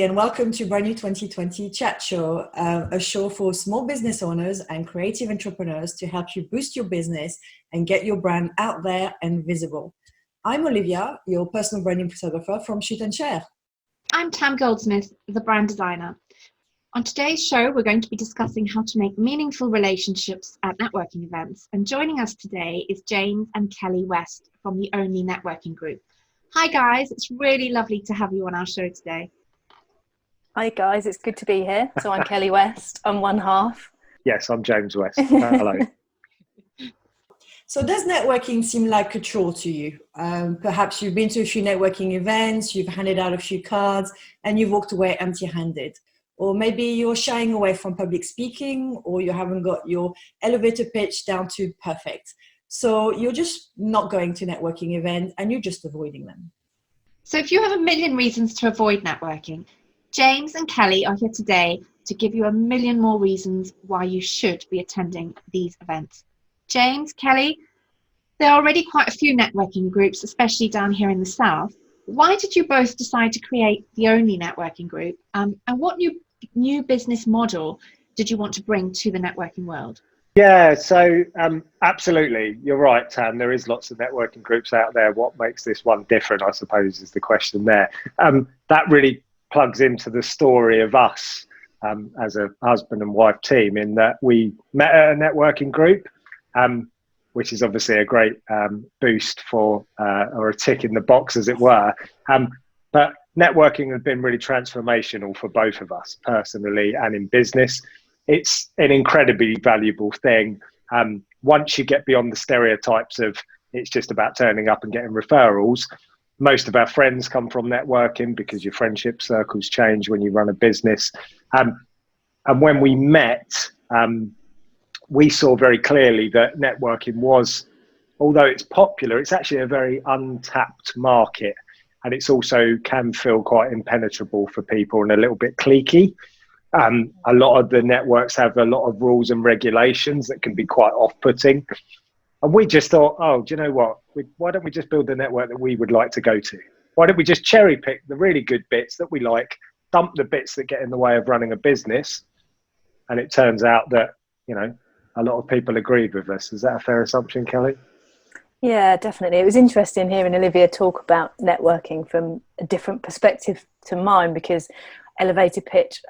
everybody, and welcome to brand new 2020 Chat Show, a show for small business owners and creative entrepreneurs to help you boost your business and get your brand out there and visible. I'm Olivia, your personal branding photographer from Shoot and Share. I'm Tam Goldsmith, the brand designer. On today's show, we're going to be discussing how to make meaningful relationships at networking events. And joining us today is James and Kelly West from the O.N.L E Networking group. Hi guys, it's really lovely to have you on our show today. Hi guys, it's good to be here. So I'm Kelly West, I'm one half. Yes, I'm James West. Hello. So does networking seem like a chore to you? Perhaps you've been to a few networking events, you've handed out a few cards, and you've walked away empty-handed. Or maybe you're shying away from public speaking, or you haven't got your elevator pitch down to perfect. So you're just not going to networking events and you're just avoiding them. So if you have a million reasons to avoid networking, James and Kelly are here today to give you a million more reasons why you should be attending these events. James, Kelly, there are already quite a few networking groups, especially down here in the South. Why did you both decide to create the O.N.L E Networking group? And what new business model did you want to bring to the networking world? Yeah, so absolutely, you're right, Tam. There is lots of networking groups out there. What makes this one different, I suppose, is the question there. That really plugs into the story of us as a husband and wife team, in that we met at a networking group, which is obviously a great boost for, or a tick in the box, as it were. But networking has been really transformational for both of us, personally and in business. It's an incredibly valuable thing. Once you get beyond the stereotypes of it's just about turning up and getting referrals, most of our friends come from networking because your friendship circles change when you run a business. And when we met, we saw very clearly that networking was, although it's popular, it's actually a very untapped market. And it's also can feel quite impenetrable for people and a little bit cliquey. A lot of the networks have a lot of rules and regulations that can be quite off-putting. And we just thought, oh, do you know what? Why don't we just build the network that we would like to go to? Why don't we just cherry pick the really good bits that we like, dump the bits that get in the way of running a business? And it turns out that, you know, a lot of people agreed with us. Is that a fair assumption, Kelly? Yeah, definitely. It was interesting hearing Olivia talk about networking from a different perspective to mine, because elevator pitch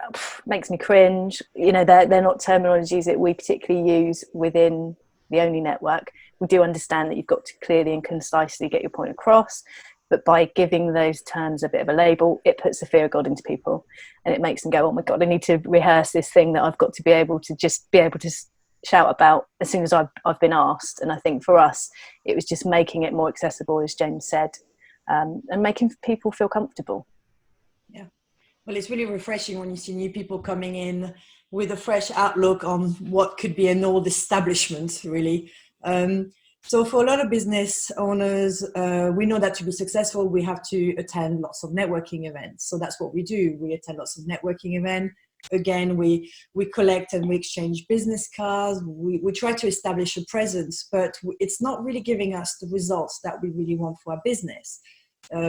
makes me cringe. You know, they're not terminologies that we particularly use within the O.N.L E network. We do understand that you've got to clearly and concisely get your point across, but by giving those terms a bit of a label, it puts the fear of God into people, and it makes them go, oh my God, I need to rehearse this thing that I've got to be able to shout about as soon as I've been asked. And I think for us, it was just making it more accessible, as James said, and making people feel comfortable. Yeah. Well, it's really refreshing when you see new people coming in with a fresh outlook on what could be an old establishment, really. So for a lot of business owners, we know that to be successful, we have to attend lots of networking events. So that's what we do. We attend lots of networking events. Again, we collect and we exchange business cards. We try to establish a presence, but it's not really giving us the results that we really want for our business.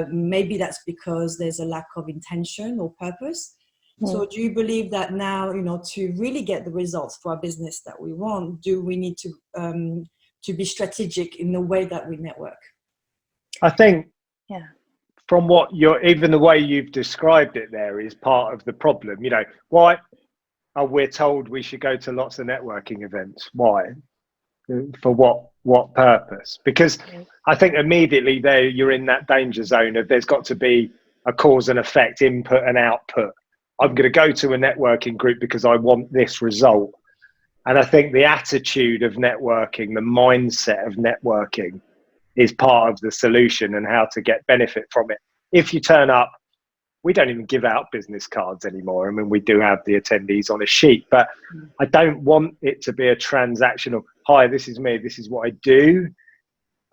Maybe that's because there's a lack of intention or purpose. So do you believe that now, you know, to really get the results for our business that we want, do we need to be strategic in the way that we network? I think, yeah, from what even the way you've described it there is part of the problem. You know, why are we told we should go to lots of networking events? Why? For what purpose? Because I think immediately there you're in that danger zone of there's got to be a cause and effect, input and output. I'm going to go to a networking group because I want this result. And I think the attitude of networking, the mindset of networking, is part of the solution and how to get benefit from it. If you turn up, we don't even give out business cards anymore. I mean, we do have the attendees on a sheet, but I don't want it to be a transactional, hi, this is me, this is what I do.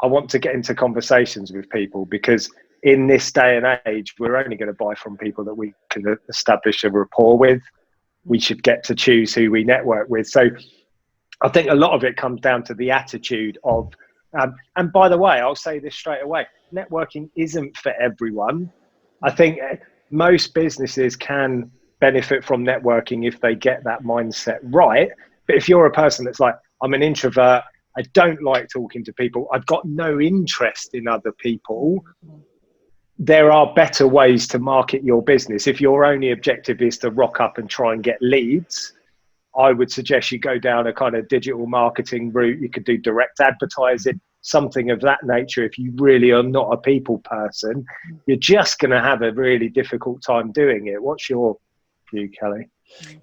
I want to get into conversations with people, because in this day and age, we're only going to buy from people that we can establish a rapport with. We should get to choose who we network with. So I think a lot of it comes down to the attitude of, and by the way, I'll say this straight away, networking isn't for everyone. I think most businesses can benefit from networking if they get that mindset right. But if you're a person that's like, I'm an introvert, I don't like talking to people, I've got no interest in other people, there are better ways to market your business. If your only objective is to rock up and try and get leads, I would suggest you go down a kind of digital marketing route. You could do direct advertising, something of that nature. If you really are not a people person, you're just going to have a really difficult time doing it. What's your view, Kelly?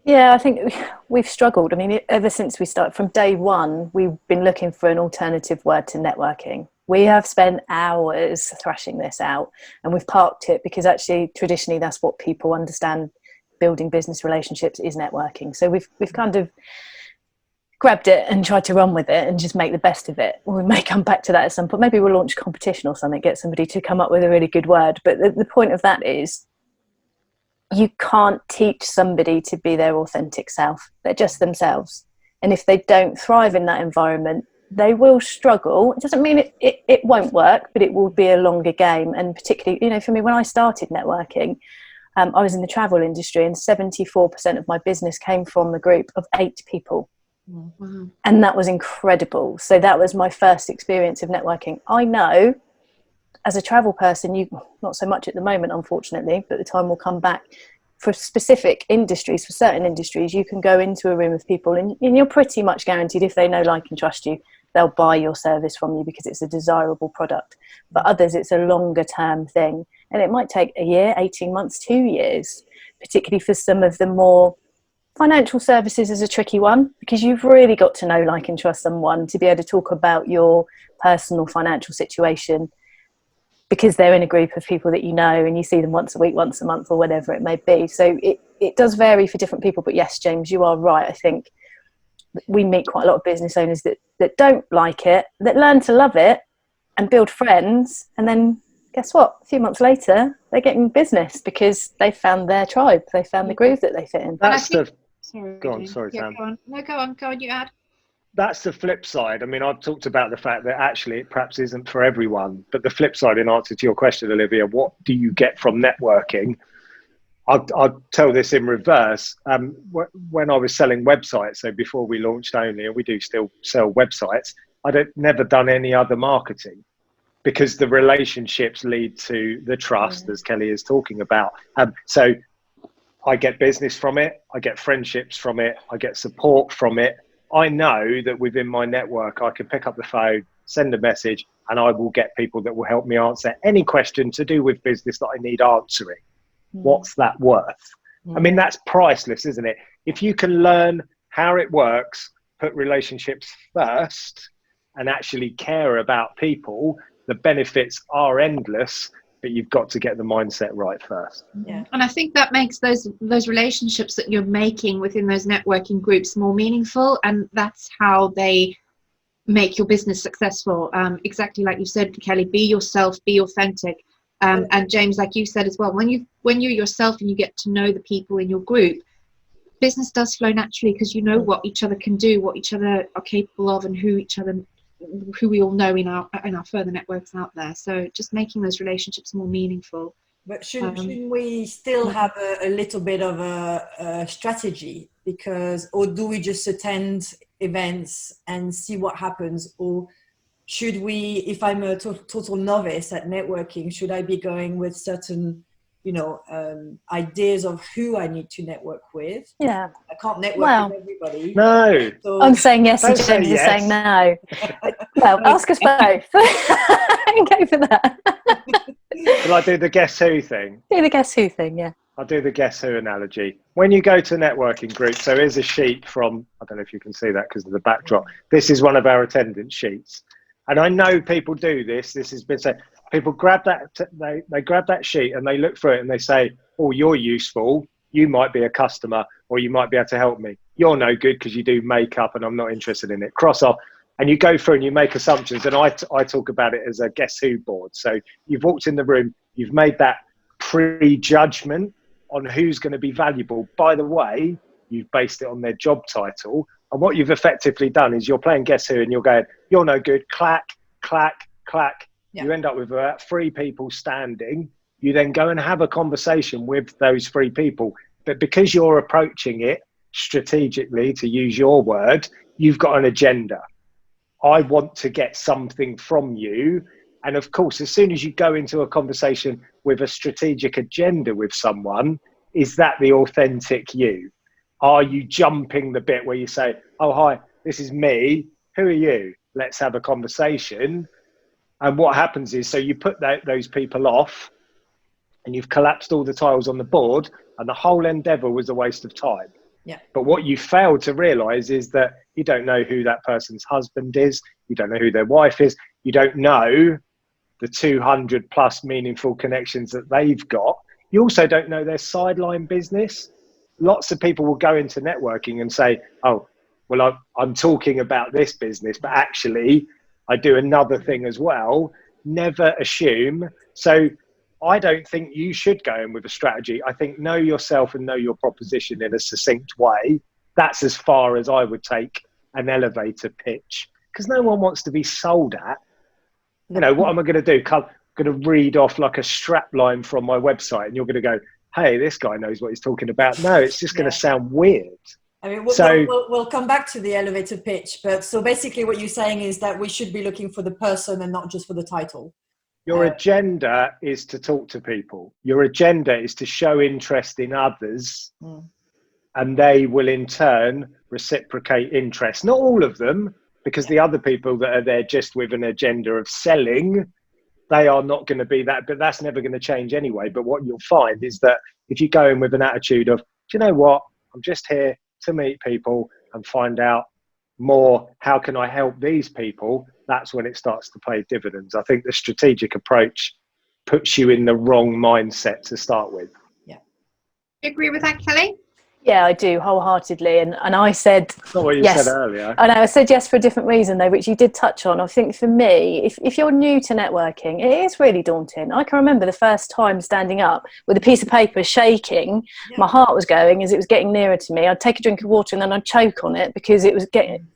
Yeah, I think we've struggled. I mean, ever since we started, from day one, we've been looking for an alternative word to networking. We have spent hours thrashing this out, and we've parked it because actually traditionally that's what people understand building business relationships is networking. So we've kind of grabbed it and tried to run with it and just make the best of it. We may come back to that at some point. Maybe we'll launch a competition or something, get somebody to come up with a really good word. But the point of that is you can't teach somebody to be their authentic self. They're just themselves. And if they don't thrive in that environment, they will struggle. It doesn't mean it won't work, but it will be a longer game. And particularly, you know, for me, when I started networking, I was in the travel industry, and 74% of my business came from a group of 8 people. Wow. And that was incredible. So that was my first experience of networking. I know as a travel person, you, not so much at the moment, unfortunately, but the time will come back. For specific industries, for certain industries, you can go into a room of people and you're pretty much guaranteed, if they know, like and trust you, they'll buy your service from you because it's a desirable product. For others, it's a longer term thing. And it might take a year, 18 months, 2 years, particularly for some of the more financial services is a tricky one, because you've really got to know, like and trust someone to be able to talk about your personal financial situation, because they're in a group of people that you know and you see them once a week, once a month, or whatever it may be. So it does vary for different people. But yes, James, you are right. I think we meet quite a lot of business owners that don't like it, that learn to love it and build friends, and then guess what? A few months later, they're getting business because they found their tribe. They found the groove that they fit in. That's Sorry, Go on, sorry, yeah, Sam. go on. No, go on, you add. That's the flip side. I mean, I've talked about the fact that actually it perhaps isn't for everyone. But the flip side, in answer to your question, Olivia, what do you get from networking? I'll tell this in reverse. When I was selling websites, so before we launched ONLE, and we do still sell websites, I'd never done any other marketing, because the relationships lead to the trust, as Kelly is talking about. So I get business from it, I get friendships from it, I get support from it. I know that within my network, I can pick up the phone, send a message, and I will get people that will help me answer any question to do with business that I need answering. What's that worth? I mean, that's priceless, isn't it? If you can learn how it works, put relationships first, and actually care about people, the benefits are endless, but you've got to get the mindset right first. Yeah. And I think that makes those relationships that you're making within those networking groups more meaningful, and that's how they make your business successful. Exactly like you said, Kelly, be yourself, be authentic. And James, like you said as well, when you're yourself and you get to know the people in your group, business does flow naturally, because you know what each other can do, what each other are capable of, and who we all know in our further networks out there. So just making those relationships more meaningful. But shouldn't we still have a little bit of a strategy? Because, or do we just attend events and see what happens? Or should we, if I'm a total novice at networking, should I be going with certain, ideas of who I need to network with? Yeah. I can't network with everybody. No. So, I'm saying yes, and Don't say James is yes. saying no. Well, ask us both. Go for that. Will I do the guess who thing? Do the guess who thing, yeah. I'll do the guess who analogy. When you go to networking groups, so here's a sheet from, I don't know if you can see that because of the backdrop. This is one of our attendance sheets. And I know people do this. This has been said. People grab that, they grab that sheet and they look through it and they say, oh, you're useful. You might be a customer, or you might be able to help me. You're no good because you do makeup and I'm not interested in it. Cross off. And you go through and you make assumptions. And I talk about it as a guess who board. So you've walked in the room, you've made that prejudgment on who's going to be valuable. By the way, you've based it on their job title. And what you've effectively done is you're playing guess who and you're going, you're no good, clack, clack, clack. Yeah. You end up with about 3 people standing You then go and have a conversation with those 3 people. But because you're approaching it strategically, to use your word, you've got an agenda. I want to get something from you. And of course, as soon as you go into a conversation with a strategic agenda with someone, is that the authentic you? Are you jumping the bit where you say, oh, hi, this is me. Who are you? Let's have a conversation. And what happens is, so you put those people off and you've collapsed all the tiles on the board, and the whole endeavor was a waste of time. Yeah. But what you fail to realize is that you don't know who that person's husband is. You don't know who their wife is. You don't know the 200 plus meaningful connections that they've got. You also don't know their sideline business. Lots of people will go into networking and say, oh, well, I'm talking about this business, but actually I do another thing as well. Never assume. So I don't think you should go in with a strategy. I think know yourself and know your proposition in a succinct way. That's as far as I would take an elevator pitch, because no one wants to be sold at. You know, what am I going to do? I'm going to read off like a strap line from my website and you're going to go, hey, this guy knows what he's talking about. No, it's just going to sound weird. I mean, So we'll come back to the elevator pitch, but so basically what you're saying is that we should be looking for the person and not just for the title. your agenda is to talk to people. Your agenda is to show interest in others, and they will in turn reciprocate interest. Not all of them, because the other people that are there just with an agenda of selling, they are not going to be that, but that's never going to change anyway. But what you'll find is that if you go in with an attitude of, do you know what, I'm just here to meet people and find out more, how can I help these people, that's when it starts to pay dividends. I think the strategic approach puts you in the wrong mindset to start with. Do you agree with that, Kelly? Yeah, I do wholeheartedly. And I said, That's not what you yes. said earlier. I know, I said yes for a different reason though, which you did touch on. I think for me, if you're new to networking, it is really daunting. I can remember the first time standing up with a piece of paper shaking. Yeah. My heart was going as it was getting nearer to me. I'd take a drink of water and then I'd choke on it because it was getting,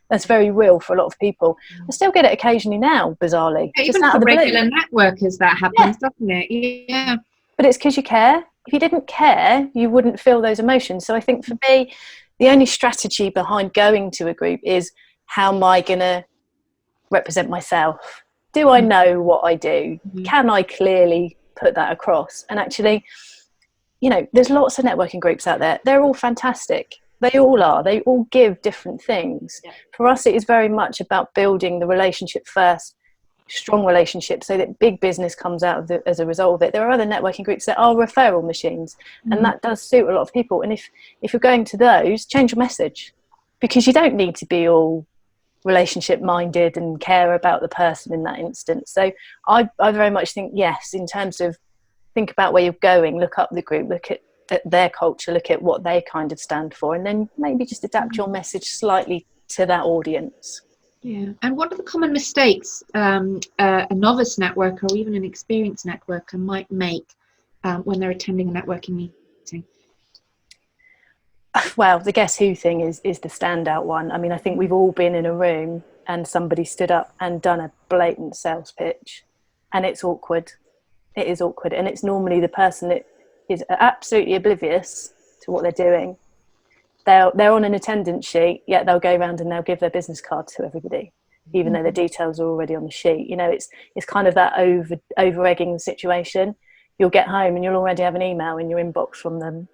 that's very real for a lot of people. I still get it occasionally now, bizarrely. Even for regular networkers that happens, doesn't it? Yeah. But it's because you care. If you didn't care, you wouldn't feel those emotions. So I think for me, the only strategy behind going to a group is, how am I going to represent myself? Do I know what I do? Can I clearly put that across? And actually, you know, there's lots of networking groups out there. They're all fantastic. They all are. They all give different things. Yeah. For us, it is very much about building the relationship first, strong relationships, so that big business comes out of as a result of it. There are other networking groups that are referral machines, and that does suit a lot of people. And if you're going to those, change your message, because you don't need to be all relationship minded and care about the person in that instance. So I very much think, yes, in terms of think about where you're going, look up the group, look at their culture, look at what they kind of stand for, and then maybe just adapt your message slightly to that audience. Yeah. And what are the common mistakes a novice networker or even an experienced networker might make when they're attending a networking meeting? Well, the guess who thing is the standout one. I mean, I think we've all been in a room and somebody stood up and done a blatant sales pitch, and it's awkward. It is awkward. And it's normally the person that is absolutely oblivious to what they're doing. They're on an attendance sheet, yet they'll go around and they'll give their business card to everybody, even though the details are already on the sheet. You know, it's kind of that over-egging situation. You'll get home and you'll already have an email in your inbox from them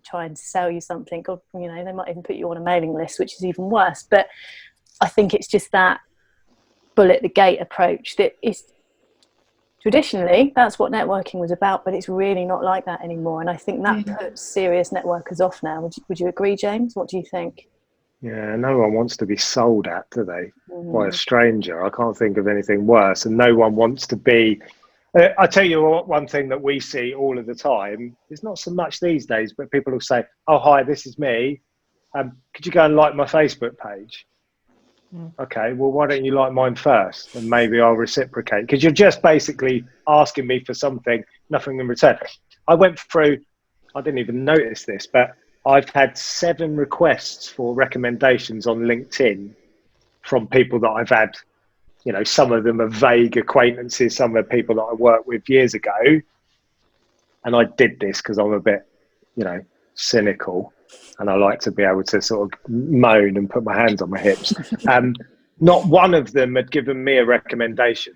trying to sell you something. Or, you know, they might even put you on a mailing list, which is even worse. But I think it's just that bull at the gate approach that is, traditionally, that's what networking was about, but it's really not like that anymore. And I think that puts serious networkers off now. Would you agree, James? What do you think? Yeah, no one wants to be sold at, do they? By a stranger. I can't think of anything worse. And no one wants to be... I tell you what, one thing that we see all of the time, is not so much these days, but people will say, oh, hi, this is me. Could you go and like my Facebook page? Okay, well, why don't you like mine first, and maybe I'll reciprocate, because you're just basically asking me for something, nothing in return. I went through, I didn't even notice this, but I've had 7 requests for recommendations on LinkedIn from people that I've had you know, some of them are vague acquaintances, some are people that I worked with years ago. And I did this because I'm a bit, you know, cynical, and I like to be able to sort of moan and put my hands on my hips. Not one of them had given me a recommendation.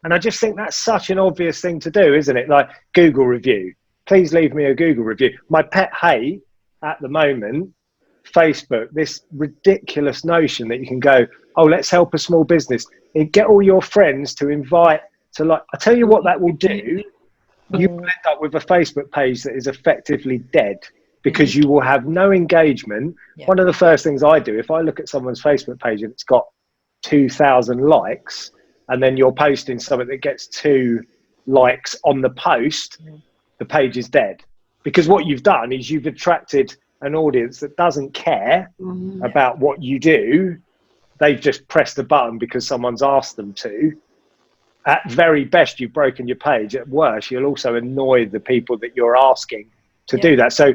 And I just think that's such an obvious thing to do, isn't it? Like, Google review. Please leave me a Google review. My pet hate at the moment, Facebook, this ridiculous notion that you can go, oh, let's help a small business. And get all your friends to invite to, like, I tell you what that will do. You will end up with a Facebook page that is effectively dead because you will have no engagement. Yeah. One of the first things I do, if I look at someone's Facebook page and it's got 2,000 likes, and then you're posting something that gets 2 likes on the post, the page is dead. Because what you've done is you've attracted an audience that doesn't care about what you do. They've just pressed a button because someone's asked them to. At very best, you've broken your page. At worst, you'll also annoy the people that you're asking to do that. So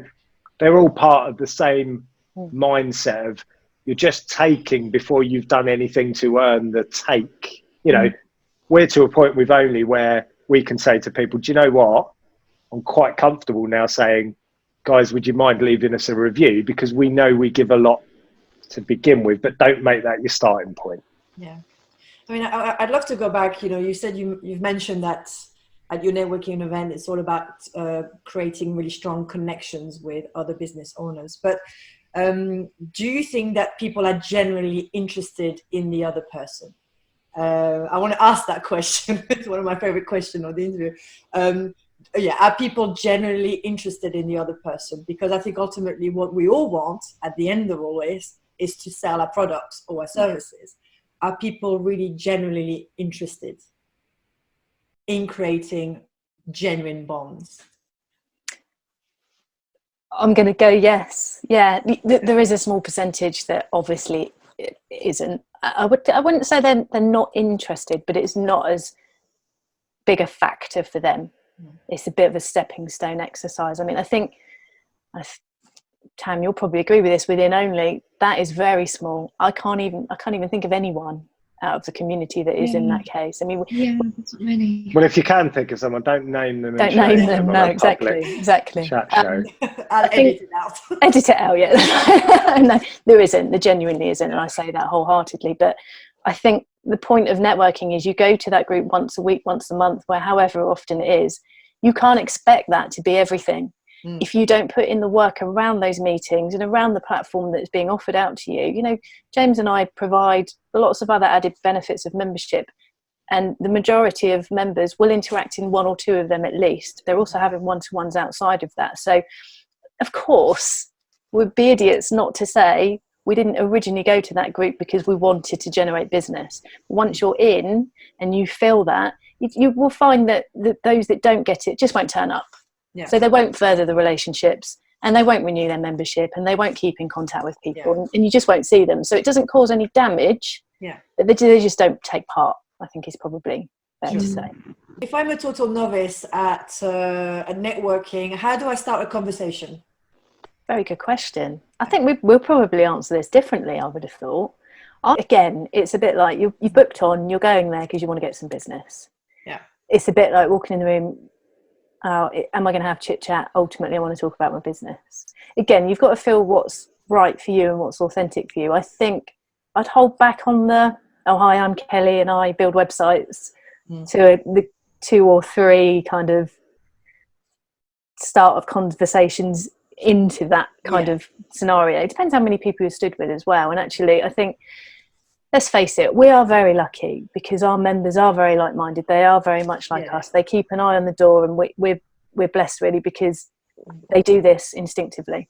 they're all part of the same mindset of you're just taking before you've done anything to earn the take. You know, we're to a point with ONLE where we can say to people, do you know what? I'm quite comfortable now saying, guys, would you mind leaving us a review? Because we know we give a lot to begin with, but don't make that your starting point. Yeah. I mean, I'd love to go back. You know, you said you've mentioned that at your networking event, it's all about creating really strong connections with other business owners. But do you think that people are generally interested in the other person? I want to ask that question. It's one of my favorite questions of the interview. Are people generally interested in the other person? Because I think ultimately what we all want at the end of all this is to sell our products or our services. Are people really generally interested in creating genuine bonds? I'm going to go yes. Yeah, there is a small percentage that obviously isn't. I wouldn't say they're not interested, but it's not as big a factor for them. It's a bit of a stepping stone exercise. I mean, I think, Tam, you'll probably agree with this. Within ONLE, that is very small. I can't even think of anyone out of the community that is in that case. I mean, that's not many. Well, if you can think of someone, don't name them. Don't name them. No, exactly. Chat show. I'll edit it out. Edit it out. Yeah. No, there isn't. There genuinely isn't, and I say that wholeheartedly. But I think the point of networking is you go to that group once a week, once a month, where however often it is. You can't expect that to be everything. If you don't put in the work around those meetings and around the platform that's being offered out to you. You know, James and I provide lots of other added benefits of membership, and the majority of members will interact in 1 or 2 of them at least. They're also having one-to-ones outside of that. So, of course, we'd be idiots not to say we didn't originally go to that group because we wanted to generate business. Once you're in and you feel that, you will find that those that don't get it just won't turn up. Yeah. So they won't further the relationships, and they won't renew their membership, and they won't keep in contact with people, and you just won't see them. So it doesn't cause any damage. Yeah, but they just don't take part, I think is probably fair to say. If I'm a total novice at networking, how do I start a conversation? Very good question. I think we'll probably answer this differently, I would have thought. Again, it's a bit like you booked on, you're going there because you want to get some business. Yeah. It's a bit like walking in the room, am I going to have chit chat? Ultimately, I want to talk about my business. Again, you've got to feel what's right for you and what's authentic for you. I think I'd hold back on the, oh, hi, I'm Kelly and I build websites to the 2 or 3 kind of start of conversations into that kind of scenario. It depends how many people you stood with as well. And actually, I think, let's face it, we are very lucky because our members are very like-minded. They are very much like us. They keep an eye on the door, and we're blessed really because they do this instinctively.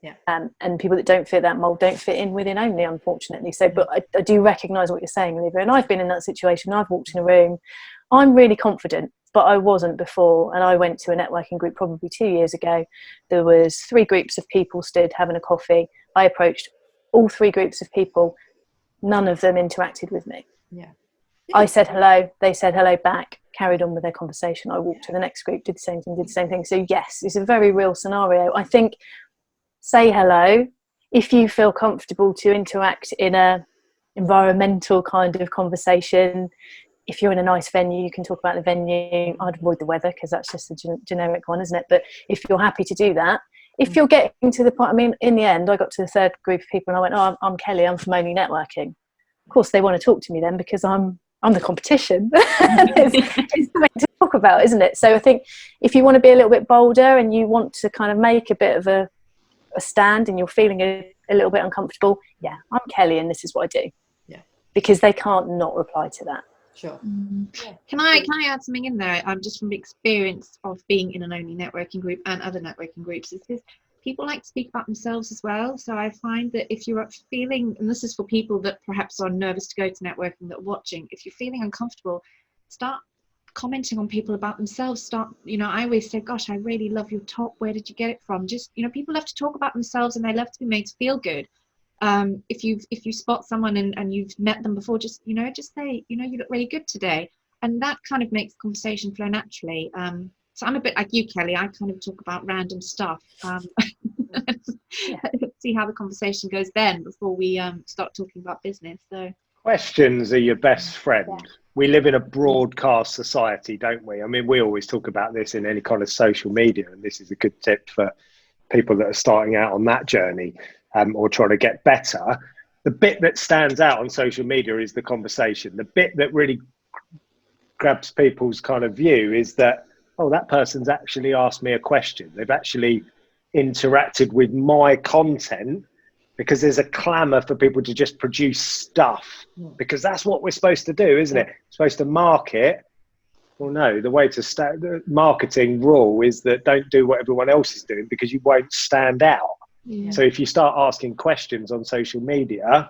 Yeah. And people that don't fit that mold don't fit in within ONLE, unfortunately. So, but I do recognise what you're saying, Olivia. And I've been in that situation. I've walked in a room. I'm really confident, but I wasn't before. And I went to a networking group probably 2 years ago. There was 3 groups of people stood having a coffee. I approached all 3 groups of people. None of them interacted with me. Yeah. I said hello. They said hello back. Carried on with their conversation. I walked to the next group, did the same thing. So yes, it's a very real scenario. I think say hello if you feel comfortable to interact in a environmental kind of conversation. If you're in a nice venue, you can talk about the venue. I'd avoid the weather because that's just a generic one, isn't it? But if you're happy to do that, if you're getting to the point, I mean, in the end, I got to the third group of people and I went, oh, I'm Kelly, I'm from ONLE Networking. Of course, they want to talk to me then because I'm the competition. it's something to talk about, isn't it? So I think if you want to be a little bit bolder and you want to kind of make a bit of a stand and you're feeling a little bit uncomfortable, yeah, I'm Kelly and this is what I do. Yeah. Because they can't not reply to that. Sure. Yeah. Can I add something in there? Just from the experience of being in an ONLE networking group and other networking groups, is this people like to speak about themselves as well. So I find that if you're feeling, and this is for people that perhaps are nervous to go to networking, that are watching, if you're feeling uncomfortable, start commenting on people about themselves. I always say, gosh, I really love your top, where did you get it from? Just, people love to talk about themselves and they love to be made to feel good. If you spot someone and you've met them before, just say, you look really good today, and that kind of makes the conversation flow naturally. So I'm a bit like you, Kelly. I kind of talk about random stuff. See how the conversation goes then before we start talking about business. So questions are your best friend. Yeah. We live in a broadcast society, don't we? I mean, we always talk about this in any kind of social media, and this is a good tip for people that are starting out on that journey. Or trying to get better. The bit that stands out on social media is the conversation. The bit that really grabs people's kind of view is that, oh, that person's actually asked me a question. They've actually interacted with my content, because there's a clamour for people to just produce stuff, because that's what we're supposed to do, isn't it? We're supposed to market. Well, no, the way to start the marketing rule is that don't do what everyone else is doing, because you won't stand out. Yeah. So if you start asking questions on social media,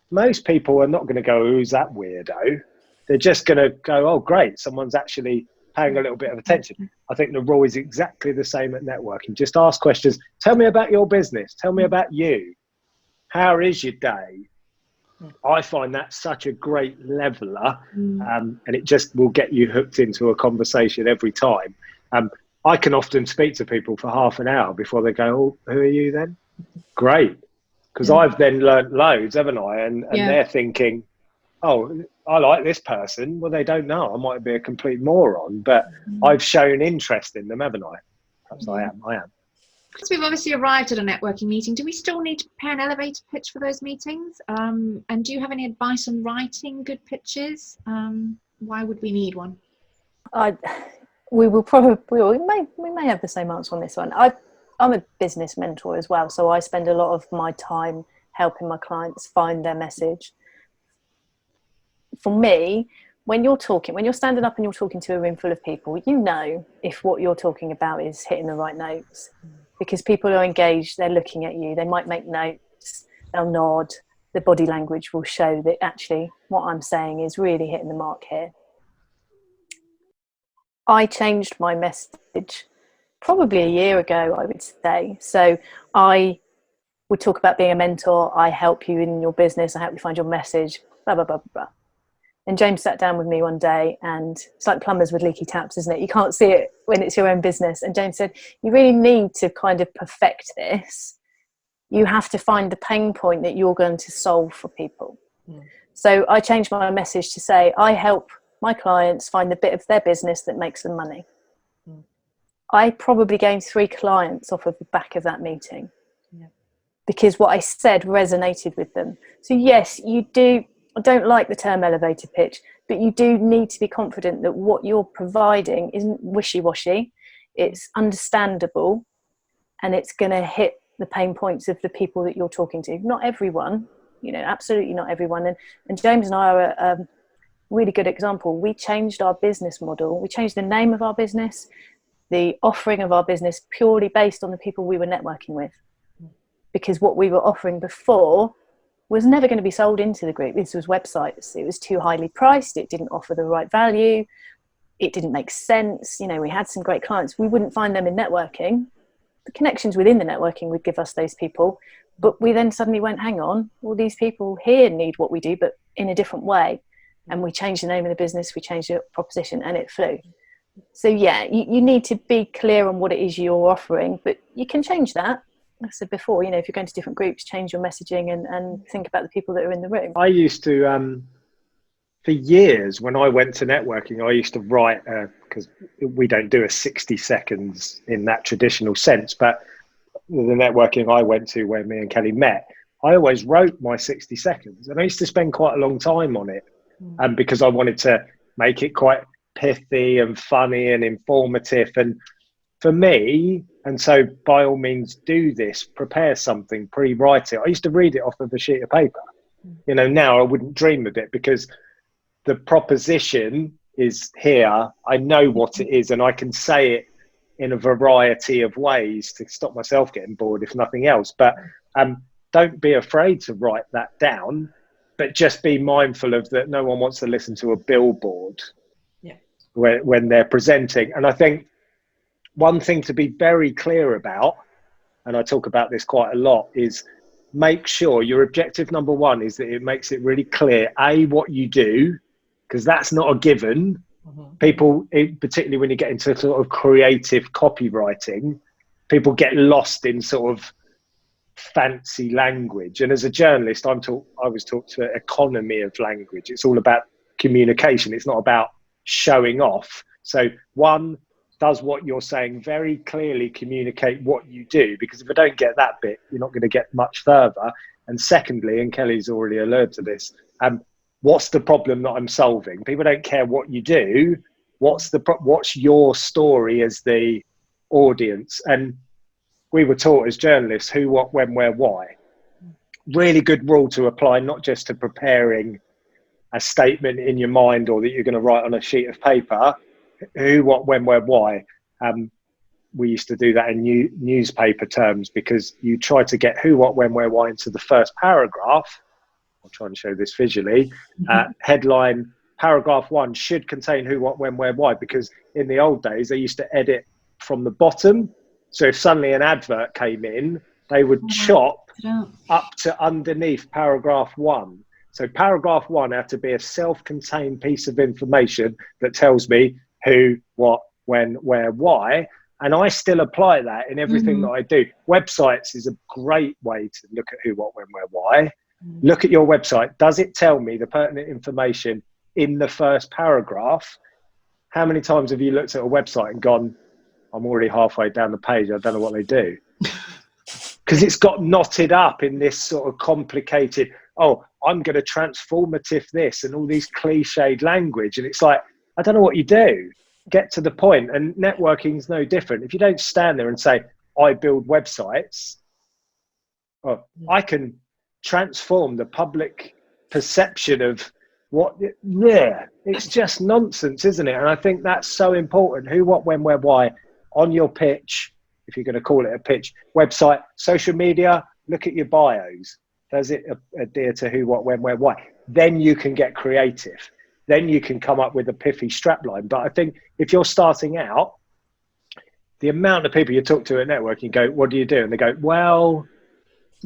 most people are not going to go, who's that weirdo? They're just going to go, oh, great, someone's actually paying a little bit of attention. I think the rule is exactly the same at networking. Just ask questions. Tell me about your business. Tell me about you. How is your day? I find that such a great leveler, and it just will get you hooked into a conversation every time. I can often speak to people for half an hour before they go, oh, who are you then? Great. Because I've then learnt loads, haven't I? And they're thinking, oh, I like this person. Well, they don't know. I might be a complete moron, but I've shown interest in them, haven't I? Perhaps I am. So we've obviously arrived at a networking meeting. Do we still need to prepare an elevator pitch for those meetings? And do you have any advice on writing good pitches? Why would we need one? We may have the same answer on this one. I'm a business mentor as well, so I spend a lot of my time helping my clients find their message. For me, when you're standing up and you're talking to a room full of people, if what you're talking about is hitting the right notes, because people are engaged, they're looking at you, they might make notes, they'll nod, the body language will show that actually what I'm saying is really hitting the mark here. I changed my message probably a year ago, I would say. So I would talk about being a mentor. I help you in your business. I help you find your message, blah, blah, blah, blah. And James sat down with me one day, and it's like plumbers with leaky taps, isn't it? You can't see it when it's your own business. And James said, you really need to kind of perfect this. You have to find the pain point that you're going to solve for people. So I changed my message to say, I help my clients find the bit of their business that makes them money. I probably gained 3 clients off of the back of that meeting, because what I said resonated with them. So yes, I don't like the term elevator pitch, but you do need to be confident that what you're providing isn't wishy-washy, it's understandable, and it's going to hit the pain points of the people that you're talking to. Not everyone, absolutely not everyone. And James and I are a really good example. We changed our business model. We changed the name of our business, the offering of our business, purely based on the people we were networking with. Because what we were offering before was never going to be sold into the group. This was websites. It was too highly priced. It didn't offer the right value. It didn't make sense. We had some great clients. We wouldn't find them in networking. The connections within the networking would give us those people. But we then suddenly went, hang on, all these people here need what we do, but in a different way. And we changed the name of the business, we changed the proposition, and it flew. So yeah, you need to be clear on what it is you're offering, but you can change that. like I said before, if you're going to different groups, change your messaging and think about the people that are in the room. I used to, for years, when I went to networking, I used to write, because we don't do a 60 seconds in that traditional sense, but the networking I went to where me and Kelly met, I always wrote my 60 seconds, and I used to spend quite a long time on it, because I wanted to make it quite pithy and funny and informative. And for me, and so by all means do this, prepare something, pre-write it. I used to read it off of a sheet of paper. Now I wouldn't dream of it, because the proposition is here. I know what it is, and I can say it in a variety of ways to stop myself getting bored, if nothing else. But don't be afraid to write that down, but just be mindful of that. No one wants to listen to a billboard when they're presenting. And I think one thing to be very clear about, and I talk about this quite a lot, is make sure your objective number one is that it makes it really clear, what you do, because that's not a given. People, particularly when you get into sort of creative copywriting, people get lost in sort of fancy language. And as a journalist, I was taught to economy of language. It's all about communication. It's not about showing off. So one, does what you're saying very clearly communicate what you do? Because if I don't get that bit, you're not going to get much further. And secondly, and Kelly's already alerted to this, what's the problem that I'm solving? People don't care what you do. What's your story as the audience? And we were taught as journalists who, what, when, where, why. Really good rule to apply, not just to preparing a statement in your mind or that you're going to write on a sheet of paper. Who, what, when, where, why. We used to do that in newspaper terms, because you try to get who, what, when, where, why into the first paragraph. I'll try and show this visually. Headline, paragraph 1 should contain who, what, when, where, why, because in the old days, they used to edit from the bottom. So if suddenly an advert came in, they would chop up to underneath paragraph 1. So paragraph 1 had to be a self-contained piece of information that tells me who, what, when, where, why. And I still apply that in everything that I do. Websites is a great way to look at who, what, when, where, why. Look at your website. Does it tell me the pertinent information in the first paragraph? How many times have you looked at a website and gone, I'm already halfway down the page, I don't know what they do? Because it's got knotted up in this sort of complicated, I'm going to transformative this and all these cliched language. And it's like, I don't know what you do. Get to the point. And networking is no different. If you don't stand there and say, I build websites, I can transform the public perception of what, it's just nonsense, isn't it? And I think that's so important. Who, what, when, where, why on your pitch, if you're going to call it a pitch, website, social media, look at your bios. Does it adhere to who, what, when, where, why? Then you can get creative. Then you can come up with a pithy strapline. But I think if you're starting out, the amount of people you talk to at networking go, what do you do? And they go, well,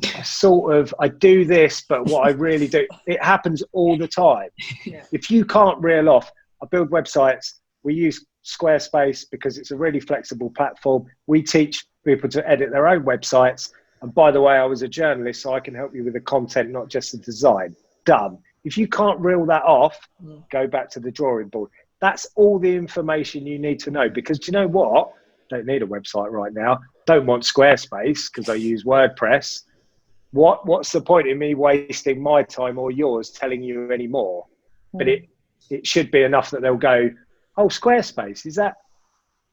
I do this, but what I really do, it happens all the time. If you can't reel off, I build websites, we use Squarespace because it's a really flexible platform. We teach people to edit their own websites. And by the way, I was a journalist, so I can help you with the content, not just the design. Done. If you can't reel that off, go back to the drawing board. That's all the information you need to know, because do you know what? Don't need a website right now. Don't want Squarespace because I use WordPress. What's the point in me wasting my time or yours telling you any more? But it should be enough that they'll go, oh, Squarespace,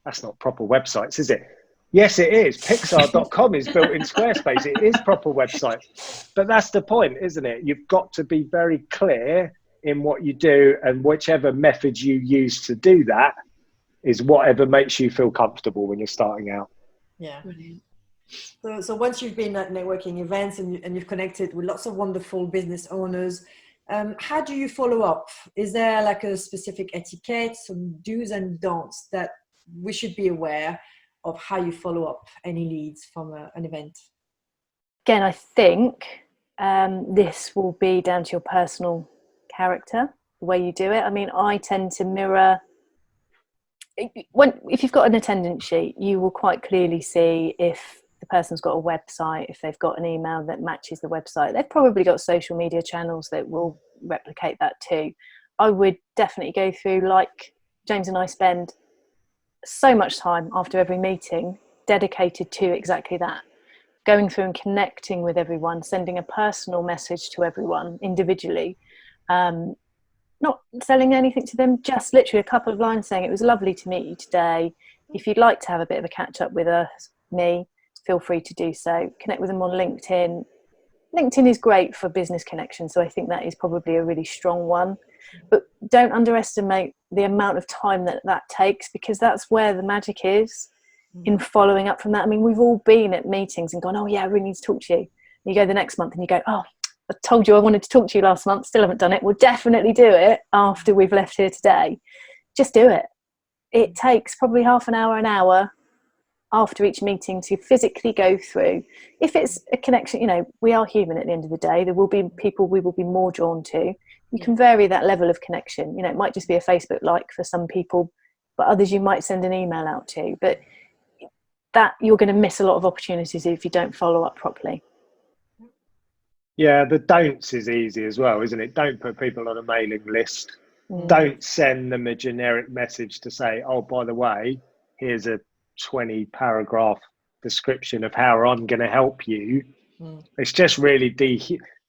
that's not proper websites, is it? Yes, it is. Pixar.com is built in Squarespace. It is proper websites. But that's the point, isn't it? You've got to be very clear in what you do, and whichever method you use to do that is whatever makes you feel comfortable when you're starting out. Yeah. So once you've been at networking events and you've connected with lots of wonderful business owners, how do you follow up? Is there like a specific etiquette, some do's and don'ts that we should be aware of how you follow up any leads from an event? Again, I think this will be down to your personal character, the way you do it. I mean, I tend to mirror, if you've got an attendance sheet, you will quite clearly see if the person's got a website, if they've got an email that matches the website, they've probably got social media channels that will replicate that too. I would definitely go through, like James and I spend so much time after every meeting dedicated to exactly that, going through and connecting with everyone, sending a personal message to everyone individually, not selling anything to them, just literally a couple of lines saying, it was lovely to meet you today. If you'd like to have a bit of a catch up with me, feel free to do so. Connect with them on LinkedIn. LinkedIn is great for business connection, so I think that is probably a really strong one. But don't underestimate the amount of time that takes, because that's where the magic is in following up from that. I mean, we've all been at meetings and gone, oh yeah, I really need to talk to you. And you go the next month and you go, oh, I told you I wanted to talk to you last month, still haven't done it. We'll definitely do it after we've left here today. Just do it. It takes probably half an hour after each meeting to physically go through. If it's a connection, you know, we are human at the end of the day. There will be people we will be more drawn to. You can vary that level of connection. You know, it might just be a Facebook like for some people, but others you might send an email out to. But that you're going to miss a lot of opportunities if you don't follow up properly. Yeah, the don'ts is easy as well, isn't it? Don't put people on a mailing list. Don't send them a generic message to say, oh, by the way, here's a 20 paragraph description of how I'm going to help you. It's just really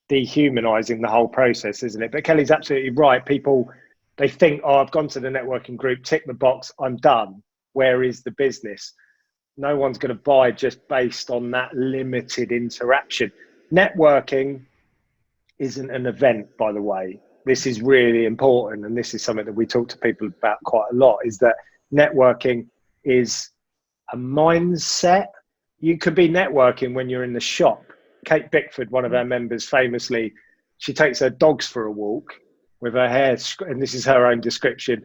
dehumanizing the whole process, isn't it? But Kelly's absolutely right. People, they think, oh, I've gone to the networking group, tick the box, I'm done. Where is the business? No one's going to buy just based on that limited interaction. Networking isn't an event, by the way. This is really important, and this is something that we talk to people about quite a lot, is that networking is a mindset. You could be networking when you're in the shop. Kate Bickford, one of our members, famously, she takes her dogs for a walk with her hair, and this is her own description,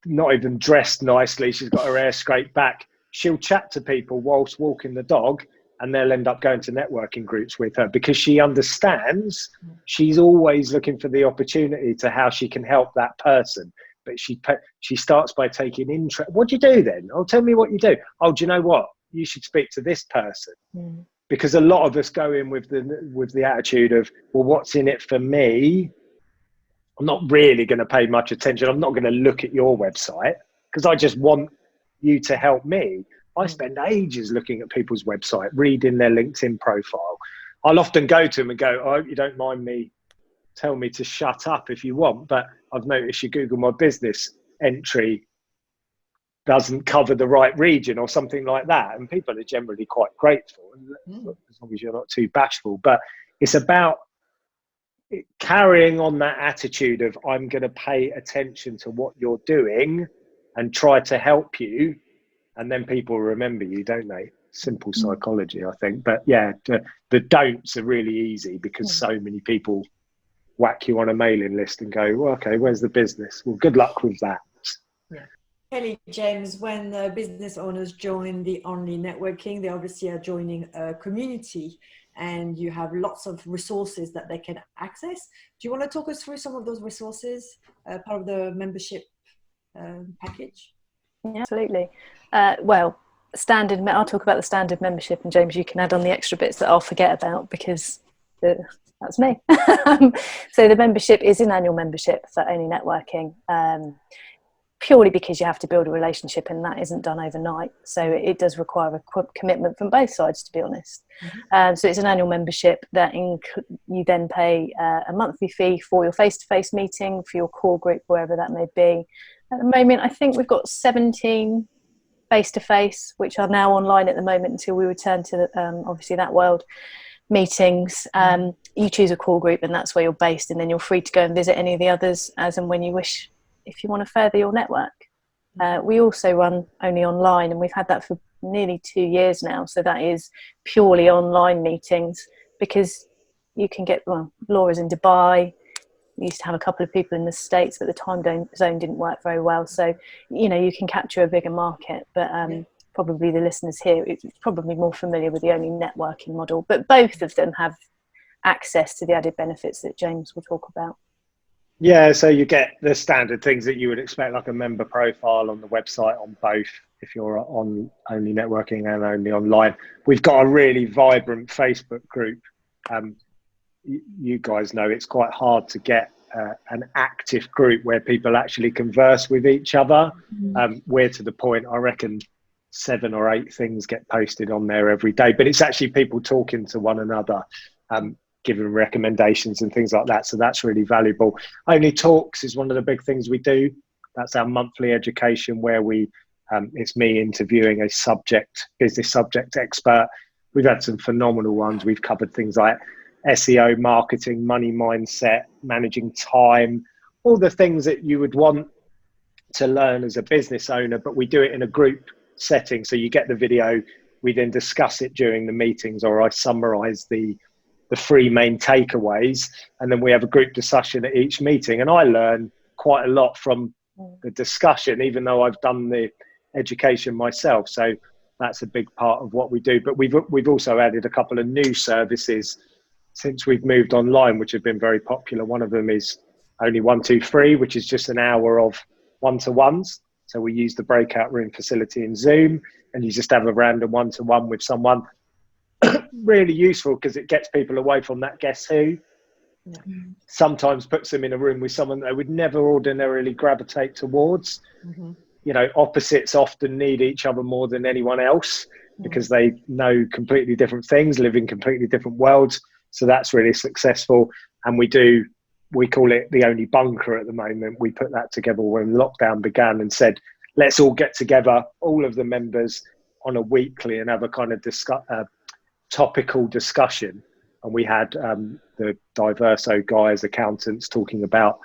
not even dressed nicely. She's got her hair scraped back. She'll chat to people whilst walking the dog, and they'll end up going to networking groups with her because she understands she's always looking for the opportunity to how she can help that person. But she starts by taking interest. What do you do then? Oh, tell me what you do. Oh, do you know what? You should speak to this person. Because a lot of us go in with the attitude of, well, what's in it for me? I'm not really going to pay much attention. I'm not going to look at your website because I just want you to help me. I spend ages looking at people's website, reading their LinkedIn profile. I'll often go to them and go, I hope you don't mind me, tell me to shut up if you want, but I've noticed your Google My Business entry doesn't cover the right region or something like that. And people are generally quite grateful, as long as you're not too bashful. But it's about carrying on that attitude of, I'm going to pay attention to what you're doing and try to help you. And then people remember you, don't they? Simple psychology, I think. But yeah, the don'ts are really easy because so many people whack you on a mailing list and go, well, okay, where's the business? Well, good luck with that. Yeah. Kelly, James, when business owners join the ONLE Networking, they obviously are joining a community and you have lots of resources that they can access. Do you want to talk us through some of those resources, part of the membership package? Yeah, absolutely. Well, I'll talk about the standard membership, and James, you can add on the extra bits that I'll forget about because that's me. So the membership is an annual membership for ONLE Networking, purely because you have to build a relationship, and that isn't done overnight. So it does require a commitment from both sides, to be honest. So it's an annual membership that you then pay a monthly fee for your face-to-face meeting, for your core group, wherever that may be. At the moment, I think we've got 17 face-to-face, which are now online at the moment until we return to obviously that world meetings. You choose a core group and that's where you're based, and then you're free to go and visit any of the others as and when you wish, if you want to further your network. We also run only online, and we've had that for nearly 2 years now. So that is purely online meetings, because you can get, well, Laura's in Dubai. We used to have a couple of people in the States, but the time zone didn't work very well. So, you know, you can capture a bigger market, but probably the listeners here are probably more familiar with the ONLE networking model, but both of them have access to the added benefits that James will talk about. Yeah, so you get the standard things that you would expect, like a member profile on the website on both. if you're on ONLE Networking and ONLE Online. We've got a really vibrant Facebook group. You guys know it's quite hard to get an active group where people actually converse with each other. We're to the point, I reckon 7 or 8 things get posted on there every day, but it's actually people talking to one another, giving recommendations and things like that. So that's really valuable. ONLE Talks is one of the big things we do. That's our monthly education where it's me interviewing a business subject expert. We've had some phenomenal ones. We've covered things like SEO, marketing, money mindset, managing time, all the things that you would want to learn as a business owner, but we do it in a group setting. So you get the video, we then discuss it during the meetings, or I summarize the 3 main takeaways, and then we have a group discussion at each meeting. And I learn quite a lot from the discussion, even though I've done the education myself. So that's a big part of what we do. But we've also added a couple of new services since we've moved online, which have been very popular. One of them is ONLE 123, which is just an hour of one-to-ones. So we use the breakout room facility in Zoom, and you just have a random one-to-one with someone. Really useful because it gets people away from that guess who. Sometimes puts them in a room with someone they would never ordinarily gravitate towards. You know, opposites often need each other more than anyone else because they know completely different things, live in completely different worlds. So that's really successful. And we call it the ONLE bunker at the moment. We put that together when lockdown began and said, let's all get together, all of the members, on a weekly and have a kind of topical discussion. And we had the Diverso guys, accountants, talking about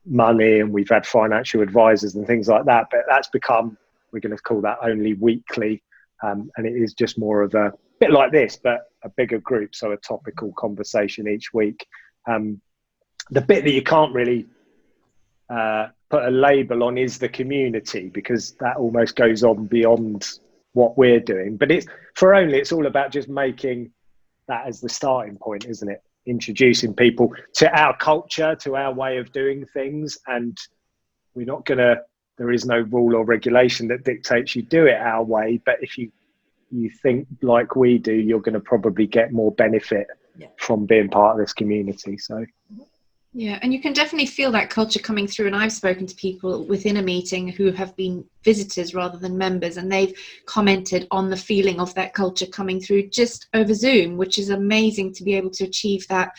money, and we've had financial advisors and things like that. But that's become, we're going to call that ONLE weekly. And it is just more of a bit like this, but a bigger group. So a topical conversation each week. The bit that you can't really put a label on is the community, because that almost goes on beyond what we're doing. But it's for ONLE, it's all about just making that as the starting point, isn't it? Introducing people to our culture, to our way of doing things. And we're not there is no rule or regulation that dictates you do it our way. But if you think like we do, you're going to probably get more benefit from being part of this community. So yeah, and you can definitely feel that culture coming through. And I've spoken to people within a meeting who have been visitors rather than members, and they've commented on the feeling of that culture coming through just over Zoom, which is amazing to be able to achieve that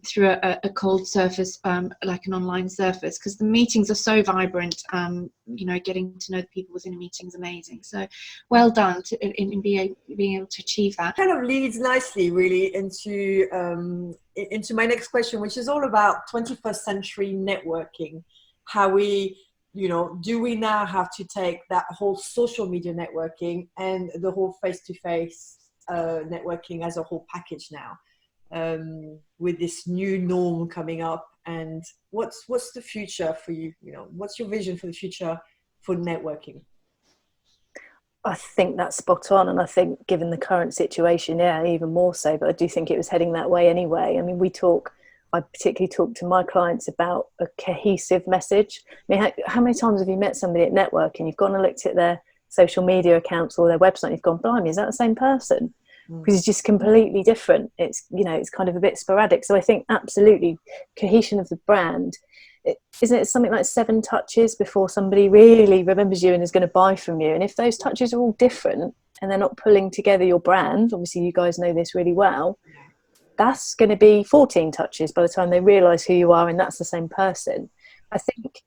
through a cold surface, like an online surface, because the meetings are so vibrant. You know, getting to know the people within a meeting is amazing. So well done in being able to achieve that. Kind of leads nicely really into my next question, which is all about 21st century networking. How we, do we now have to take that whole social media networking and the whole face-to-face networking as a whole package now? With this new norm coming up, and what's the future for you? What's your vision for the future for networking? I think that's spot on, and I think given the current situation, even more so. But I do think it was heading that way anyway. I mean, I particularly talk to my clients about a cohesive message. I mean, how many times have you met somebody at networking? You've gone and looked at their social media accounts or their website, and you've gone, blimey, is that the same person? Because it's just completely different. It's kind of a bit sporadic. So I think absolutely cohesion of the brand. Isn't it something like 7 touches before somebody really remembers you and is going to buy from you? And if those touches are all different and they're not pulling together your brand, obviously you guys know this really well, that's going to be 14 touches by the time they realise who you are and that's the same person. I think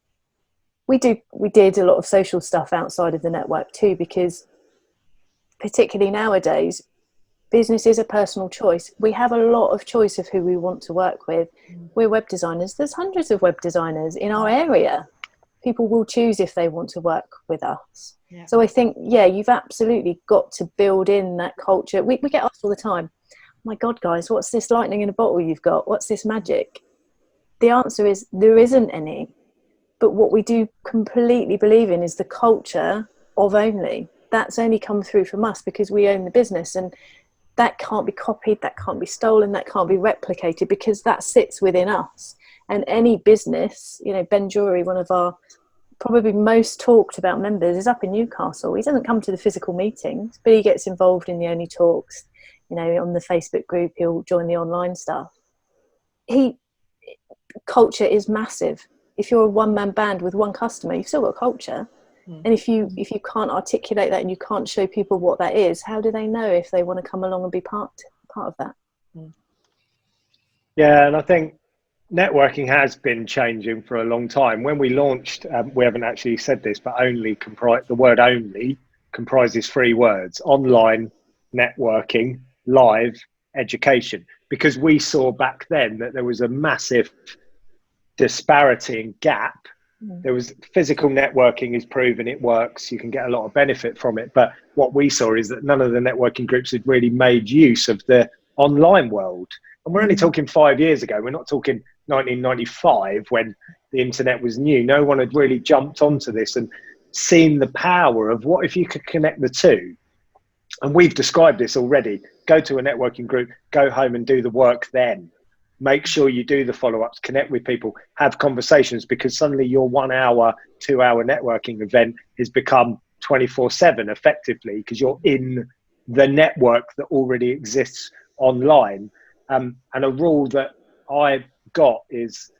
we did a lot of social stuff outside of the network too, because particularly nowadays, business is a personal choice. We have a lot of choice of who we want to work with. We're web designers. There's hundreds of web designers in our area. People will choose if they want to work with us. Yeah. So I think, you've absolutely got to build in that culture. We get asked all the time, my God, guys, what's this lightning in a bottle you've got? What's this magic? The answer is there isn't any. But what we do completely believe in is the culture of ONLE. That's only come through from us because we own the business, and that can't be copied, that can't be stolen, that can't be replicated, because that sits within us. And any business, Ben Jury, one of our probably most talked about members is up in Newcastle. He doesn't come to the physical meetings, but he gets involved in the ONLE talks. You know, on the Facebook group, he'll join the online stuff. Culture is massive. If you're a one-man band with one customer, you've still got culture. And if you can't articulate that and you can't show people what that is, how do they know if they want to come along and be part of that? Yeah, and I think networking has been changing for a long time. When we launched, we haven't actually said this, but the word only comprises 3 words: online, networking, live, education. Because we saw back then that there was a massive disparity and gap. There was physical networking is proven, it works, you can get a lot of benefit from it. But what we saw is that none of the networking groups had really made use of the online world. And we're only talking 5 years ago. We're not talking 1995 when the internet was new. No one had really jumped onto this and seen the power of what if you could connect the two. And we've described this already. Go to a networking group, go home and do the work then. Make sure you do the follow-ups, connect with people, have conversations, because suddenly your 1 hour, 2 hour networking event has become 24/7 effectively, because you're in the network that already exists online. And a rule that I've got is,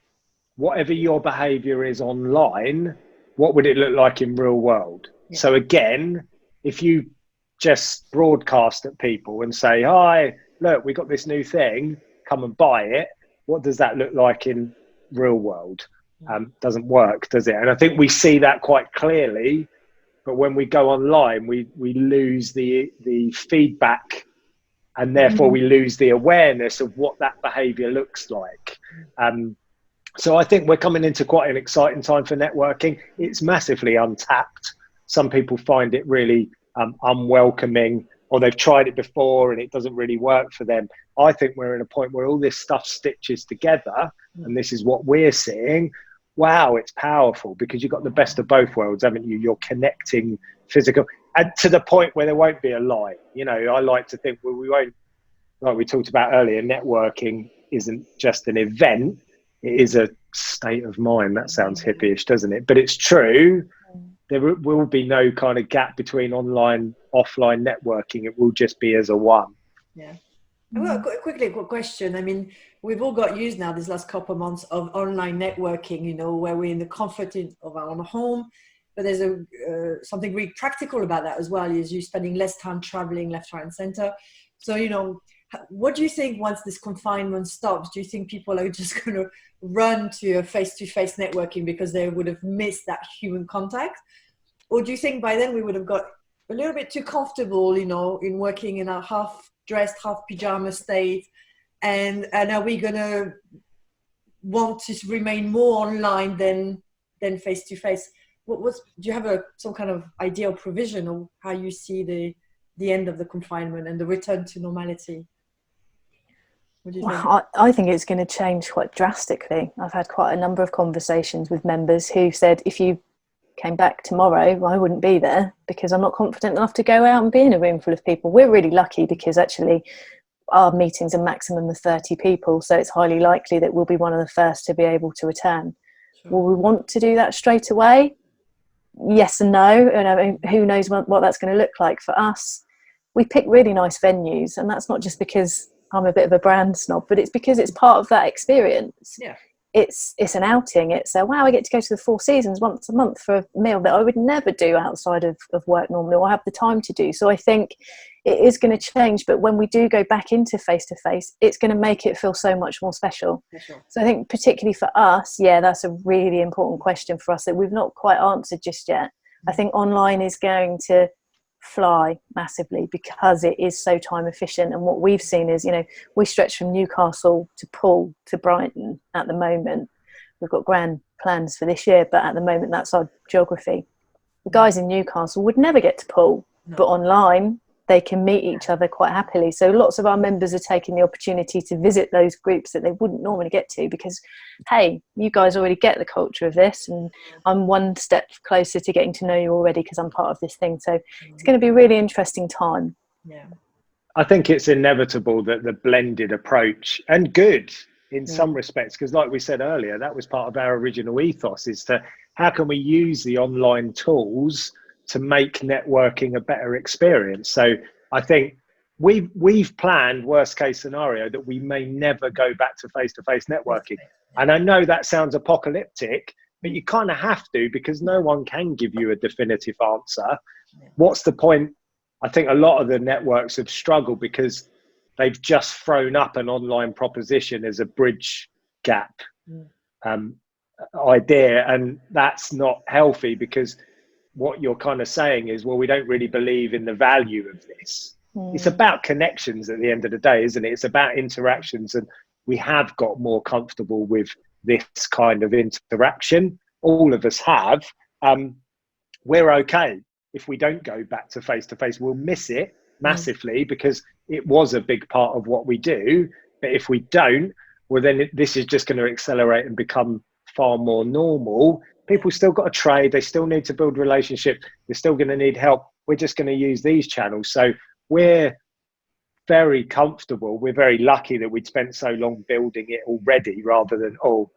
whatever your behavior is online, what would it look like in real world? Yeah. So again, if you just broadcast at people and say, hi, look, we got this new thing, come and buy it. What does that look like in real world? Doesn't work, does it? And I think we see that quite clearly, but when we go online, we lose the feedback, and therefore we lose the awareness of what that behavior looks like. So I think we're coming into quite an exciting time for networking. It's massively untapped. Some people find it really unwelcoming, or they've tried it before and it doesn't really work for them. I think we're in a point where all this stuff stitches together, and this is what we're seeing. Wow, it's powerful, because you've got the best of both worlds, haven't you? You're connecting physical, and to the point where there won't be a lie. You know, I like to think, well, we won't, like we talked about earlier, networking isn't just an event, it is a state of mind. That sounds hippie-ish, doesn't it? But it's true. There will be no kind of gap between online, offline networking. It will just be as a one. Yeah. Well, quickly, a quick question. I mean, we've all got used now these last couple of months of online networking, you know, where we're in the comfort of our own home. But there's something really practical about that as well, is you spending less time traveling left, right, and center. So, you know, what do you think once this confinement stops? Do you think people are just going to run to a face-to-face networking because they would have missed that human contact? Or do you think by then we would have got a little bit too comfortable, you know, in working in a half-dressed, half-pajama state? And are we going to want to remain more online than face-to-face? Do you have some kind of ideal provision of how you see the end of the confinement and the return to normality? What do you think? Well, I think it's going to change quite drastically. I've had quite a number of conversations with members who said, if you came back tomorrow, I wouldn't be there because I'm not confident enough to go out and be in a room full of people. We're really lucky because actually our meetings are maximum of 30 people, so it's highly likely that we'll be one of the first to be able to return. Sure. Will we want to do that straight away? Yes and no. And I mean, who knows what that's going to look like. For us, we pick really nice venues, and that's not just because I'm a bit of a brand snob, but it's because it's part of that experience. Yeah. It's an outing. It's wow, I get to go to the Four Seasons once a month for a meal that I would never do outside of work normally, or have the time to do. So I think it is going to change, but when we do go back into face-to-face, it's going to make it feel so much more special. Sure. So I think particularly for us, yeah, that's a really important question for us that we've not quite answered just yet. I think online is going to fly massively because it is so time efficient, and what we've seen is, you know, we stretch from Newcastle to Poole to Brighton at the moment. We've got grand plans for this year, but at the moment that's our geography. The guys in Newcastle would never get to Poole, but online they can meet each other quite happily. So lots of our members are taking the opportunity to visit those groups that they wouldn't normally get to because, hey, you guys already get the culture of this, and I'm one step closer to getting to know you already because I'm part of this thing. So it's going to be a really interesting time. Yeah, I think it's inevitable that the blended approach, and good in some respects, because like we said earlier, that was part of our original ethos, is to how can we use the online tools to make networking a better experience? So I think we've planned worst case scenario that we may never go back to face-to-face networking. And I know that sounds apocalyptic, but you kind of have to, because no one can give you a definitive answer. What's the point? I think a lot of the networks have struggled because they've just thrown up an online proposition as a bridge gap idea, and that's not healthy, because what you're kind of saying is, well, we don't really believe in the value of this. It's about connections at the end of the day, isn't it? It's about interactions, and we have got more comfortable with this kind of interaction. All of us have. We're okay if we don't go back to face-to-face. We'll miss it massively because it was a big part of what we do. But if we don't, well, then this is just going to accelerate and become far more normal. People still got to trade. They still need to build relationships. They're still going to need help. We're just going to use these channels. So we're very comfortable. We're very lucky that we'd spent so long building it already, rather than, oh,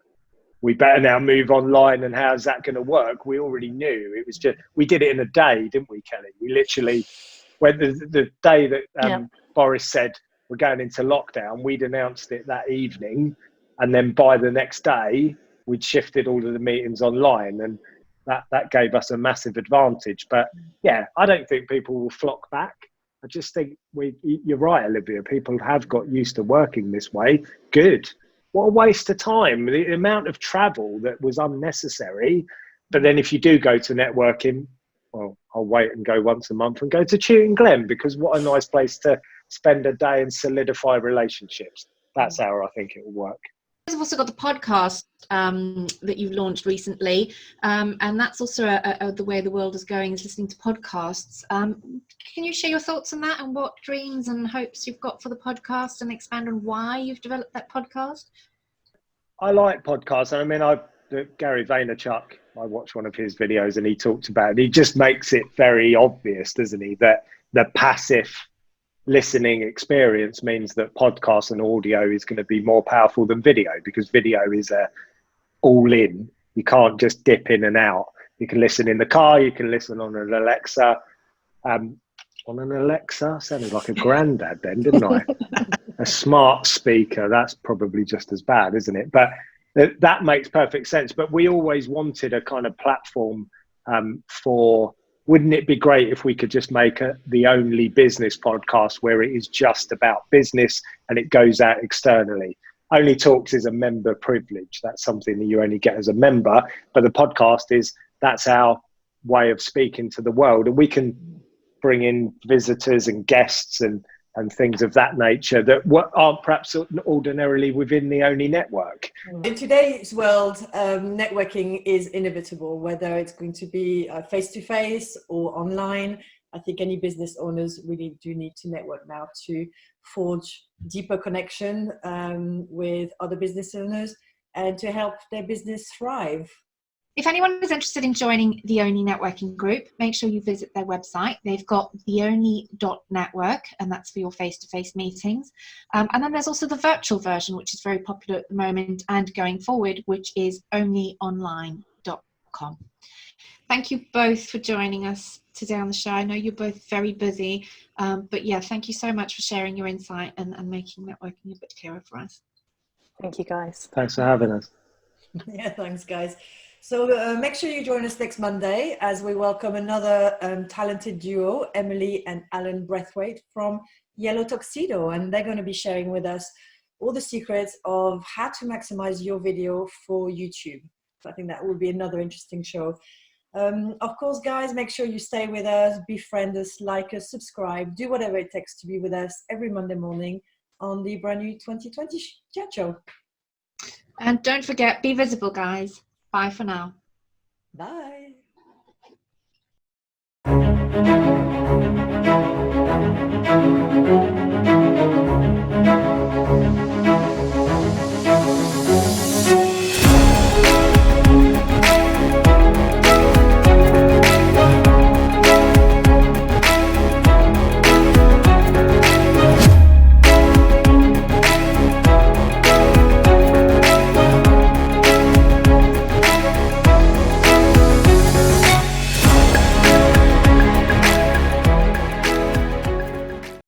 we better now move online and how's that going to work? We already knew. It was just, we did it in a day, didn't we, Kelly? We literally, when the day that Boris said we're going into lockdown, we'd announced it that evening. And then by the next day, we'd shifted all of the meetings online, and that gave us a massive advantage. But yeah, I don't think people will flock back. I just think you're right, Olivia. People have got used to working this way. Good. What a waste of time. The amount of travel that was unnecessary. But then if you do go to networking, well, I'll wait and go once a month and go to Chewton Glen, because what a nice place to spend a day and solidify relationships. That's how I think it will work. You've also got the podcast that you've launched recently, and that's also the way the world is going, is listening to podcasts. Can you share your thoughts on that, and what dreams and hopes you've got for the podcast, and expand on why you've developed that podcast? I like podcasts. I mean, Gary Vaynerchuk, I watched one of his videos and he talked about it. He just makes it very obvious, doesn't he, that the passive listening experience means that podcast and audio is going to be more powerful than video, because video is all in. You can't just dip in and out. You can listen in the car, you can listen on an Alexa. On an Alexa? Sounded like a granddad then, didn't I? A smart speaker, that's probably just as bad, isn't it? But that makes perfect sense. But we always wanted a kind of platform for, wouldn't it be great if we could just make the only business podcast where it is just about business and it goes out externally? Only Talks is a member privilege. That's something that you only get as a member. But the podcast that's our way of speaking to the world. And we can bring in visitors and guests and things of that nature that aren't perhaps ordinarily within the ONLE network. In today's world, networking is inevitable, whether it's going to be face-to-face or online. I think any business owners really do need to network now to forge deeper connection with other business owners and to help their business thrive. If anyone is interested in joining the O.N.L E Networking group, make sure you visit their website. They've got the ONLE.network, and that's for your face-to-face meetings. And then there's also the virtual version, which is very popular at the moment and going forward, which is onlyonline.com. Thank you both for joining us today on the show. I know you're both very busy, but yeah, thank you so much for sharing your insight and making networking a bit clearer for us. Thank you, guys. Thanks for having us. Yeah, thanks, guys. So make sure you join us next Monday as we welcome another talented duo, Emily and Alan Breathwaite from Yellow Tuxedo, and they're going to be sharing with us all the secrets of how to maximize your video for YouTube. So I think that will be another interesting show. Of course, guys, make sure you stay with us, befriend us, like us, subscribe, do whatever it takes to be with us every Monday morning on the brand new 2020 Chat Show. And don't forget, be visible, guys. Bye for now. Bye.